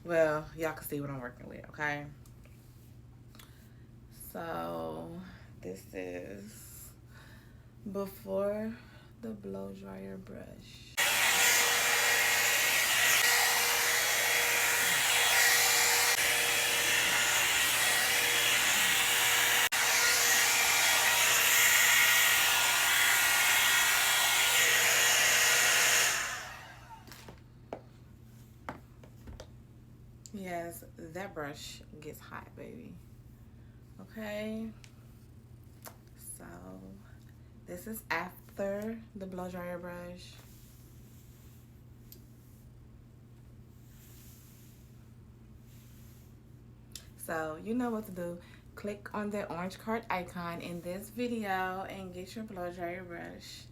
Well, y'all can see what I'm working with, okay? So this is before the blow dryer brush. Yes, that brush gets hot, baby. Okay, so this is after the blow dryer brush. So you know what to do. Click on the orange card icon in this video and get your blow dryer brush.